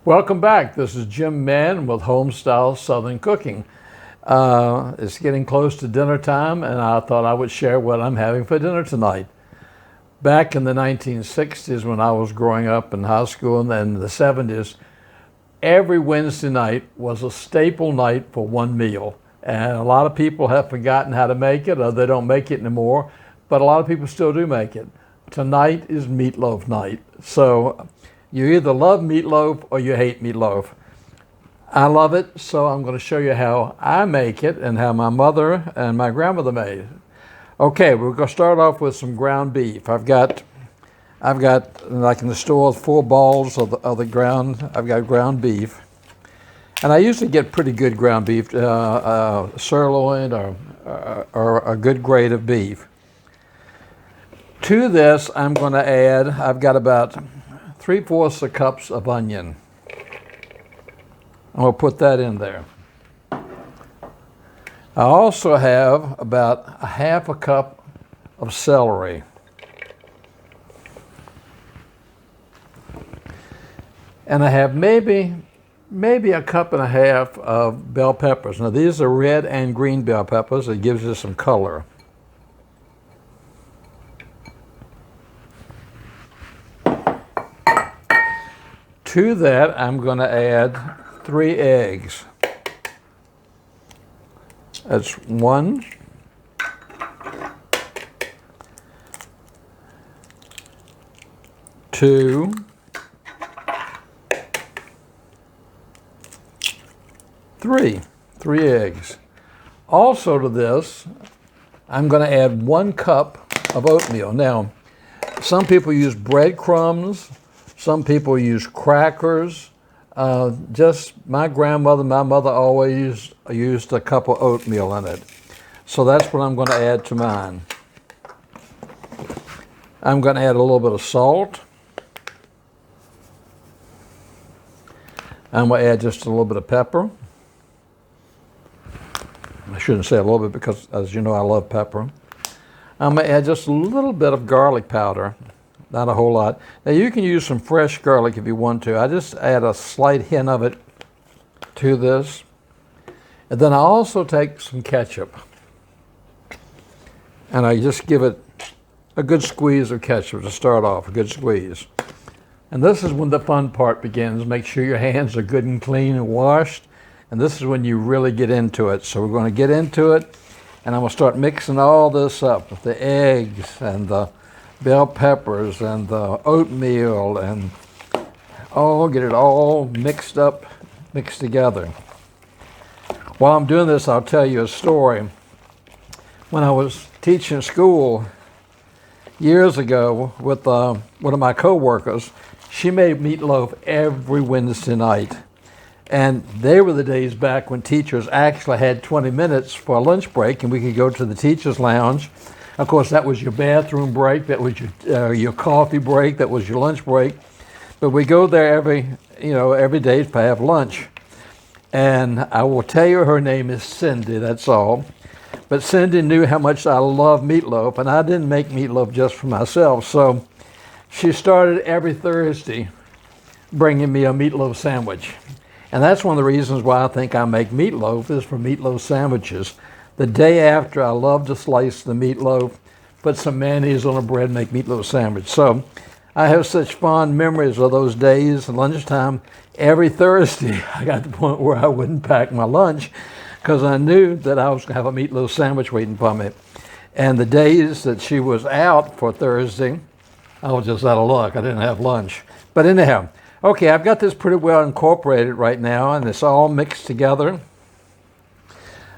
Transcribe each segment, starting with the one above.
Welcome back. This is Jim Mann with Homestyle Southern Cooking. It's getting close to dinner time, and I thought I would share what I'm having for dinner tonight. Back in the 1960s, when I was growing up in high school, and then the 70s, every Wednesday night was a staple night for one meal. And a lot of people have forgotten how to make it, or they don't make it anymore, but a lot of people still do make it. Tonight is meatloaf night. So you either love meatloaf or you hate meatloaf. I love it, so I'm going to show you how I make it and how my mother and my grandmother made it. Okay, we're going to start off with some ground beef. I've got like in the store 4 balls of the ground. I've got ground beef, and I usually get pretty good ground beef, sirloin or a good grade of beef. To this, I'm going to add. I've got about 3/4 cups of onion. I'm going to put that in there. I also have about 1/2 cup of celery. And I have maybe 1.5 cups of bell peppers. Now these are red and green bell peppers. It gives you some color. To that, I'm going to add 3 eggs. That's 1, 2, 3 eggs. Also to this, I'm going to add 1 cup of oatmeal. Now, some people use breadcrumbs. Some people use crackers. Just my grandmother, my mother always used a cup of oatmeal in it. So that's what I'm going to add to mine. I'm going to add a little bit of salt. I'm going to add just a little bit of pepper. I shouldn't say a little bit because, as you know, I love pepper. I'm going to add just a little bit of garlic powder. Not a whole lot. Now you can use some fresh garlic if you want to. I just add a slight hint of it to this. And then I also take some ketchup. And I just give it a good squeeze of ketchup to start off, a good squeeze. And this is when the fun part begins. Make sure your hands are good and clean and washed. And this is when you really get into it. So we're going to get into it. And I'm going to start mixing all this up with the eggs and the bell peppers and the oatmeal, and get it all mixed up, mixed together. While I'm doing this, I'll tell you a story. When I was teaching school years ago with one of my co-workers, she made meatloaf every Wednesday night. And they were the days back when teachers actually had 20 minutes for a lunch break, and we could go to the teacher's lounge. Of course, that was your bathroom break, that was your coffee break, that was your lunch break. But we go there every day to have lunch. And I will tell you her name is Cindy, that's all. But Cindy knew how much I love meatloaf, and I didn't make meatloaf just for myself. So she started every Thursday bringing me a meatloaf sandwich. And that's one of the reasons why I think I make meatloaf, is for meatloaf sandwiches. The day after, I love to slice the meatloaf, put some mayonnaise on a bread, and make meatloaf sandwich. So I have such fond memories of those days at lunchtime. Every Thursday, I got to the point where I wouldn't pack my lunch because I knew that I was going to have a meatloaf sandwich waiting for me. And the days that she was out for Thursday, I was just out of luck. I didn't have lunch. But anyhow, okay, I've got this pretty well incorporated right now, and it's all mixed together.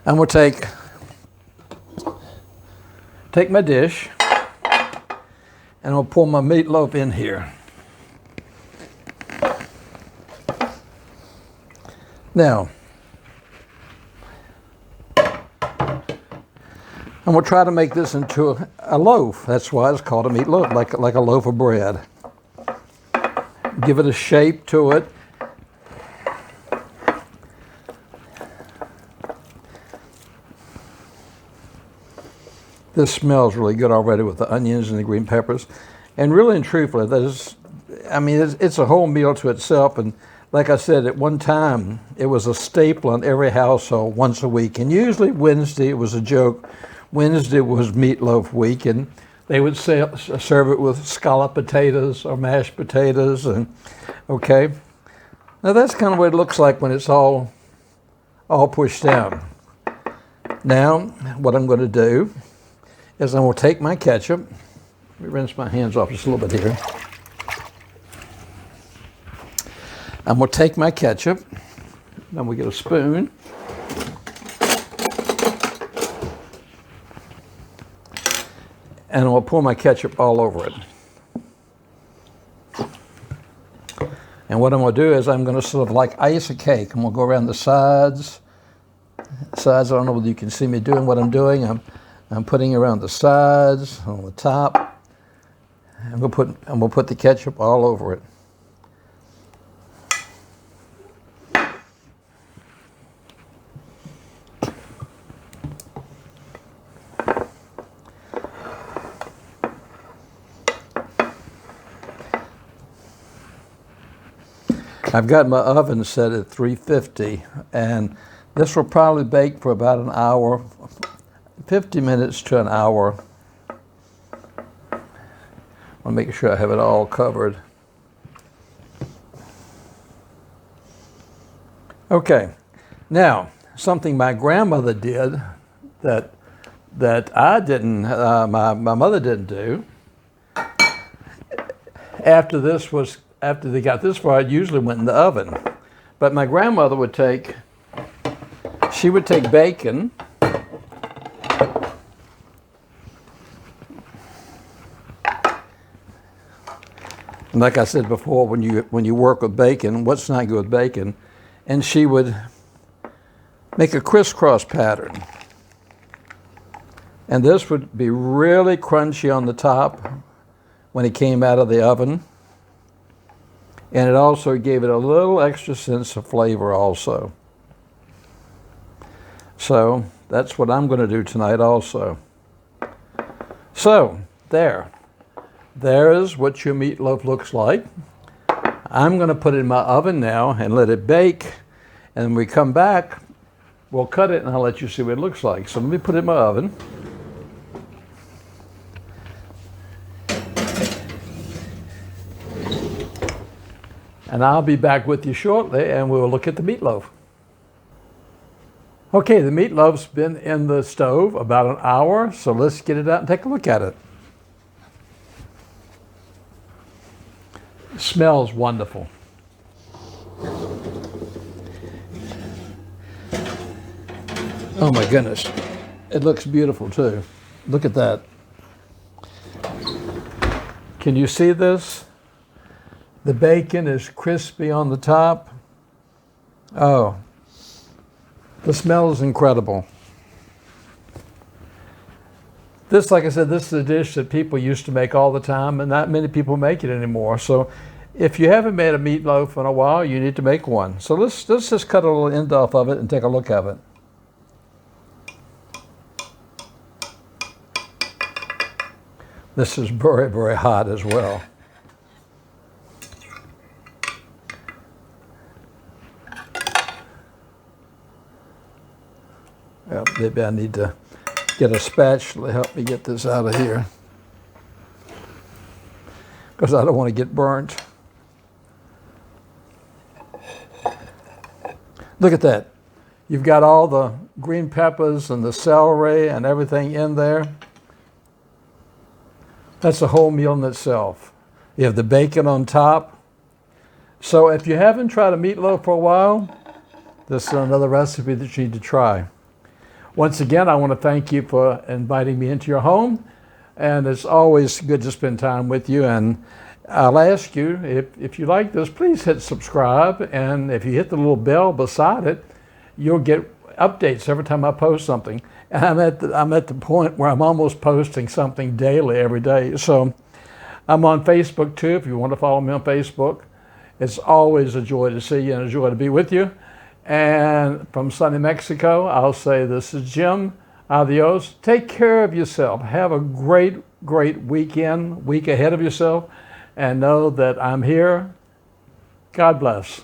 I'm going to take my dish, and I'll pour my meatloaf in here. Now, I'm going to try to make this into a loaf. That's why it's called a meatloaf, like a loaf of bread. Give it a shape to it. This smells really good already with the onions and the green peppers. And really and truthfully, it's a whole meal to itself. And like I said, at one time, it was a staple in every household once a week. And usually Wednesday, it was a joke. Wednesday was meatloaf week, and they would serve it with scalloped potatoes or mashed potatoes. And okay, now that's kind of what it looks like when it's all pushed down. Now, what I'm going to do is I'm going to take my ketchup. Let me rinse my hands off just a little bit here. I'm going to take my ketchup. Then we get a spoon. And I'm going to pour my ketchup all over it. And what I'm going to do is I'm going to sort of like ice a cake. I'm going to go around the sides. I don't know whether you can see me doing what I'm doing. I'm putting around the sides, on the top. I'm going to put the ketchup all over it. I've got my oven set at 350, and this will probably bake for about an hour, 50 minutes to an hour. I'll make sure I have it all covered. Okay, now something my grandmother did that I didn't, my mother didn't do. After they got this far, it usually went in the oven. But my grandmother would take bacon, and like I said before, when you work with bacon, what's not good with bacon? And she would make a crisscross pattern. And this would be really crunchy on the top when it came out of the oven. And it also gave it a little extra sense of flavor also. So that's what I'm going to do tonight also. So there is what your meatloaf looks like. I'm going to put it in my oven now and let it bake. And when we come back, we'll cut it and I'll let you see what it looks like. So let me put it in my oven. And I'll be back with you shortly, and we'll look at the meatloaf. Okay, the meatloaf's been in the stove about an hour, so let's get it out and take a look at it. It smells wonderful. Oh my goodness, it looks beautiful too. Look at that. Can you see this? The bacon is crispy on the top. Oh, the smell is incredible. This, like I said, this is a dish that people used to make all the time, and not many people make it anymore. So if you haven't made a meatloaf in a while, you need to make one. So let's just cut a little end off of it and take a look at it. This is very, very hot as well. Maybe I need to get a spatula to help me get this out of here, because I don't want to get burnt. Look at that. You've got all the green peppers and the celery and everything in there. That's a whole meal in itself. You have the bacon on top. So if you haven't tried a meatloaf for a while, this is another recipe that you need to try. Once again, I want to thank you for inviting me into your home, and it's always good to spend time with you. And I'll ask you, if you like this, please hit subscribe, and if you hit the little bell beside it, you'll get updates every time I post something. And I'm at the point where I'm almost posting something daily every day. So I'm on Facebook too, if you want to follow me on Facebook. It's always a joy to see you and a joy to be with you. And from sunny Mexico, I'll say this is Jim. Adios. Take care of yourself. Have a great, great week ahead of yourself. And know that I'm here. God bless.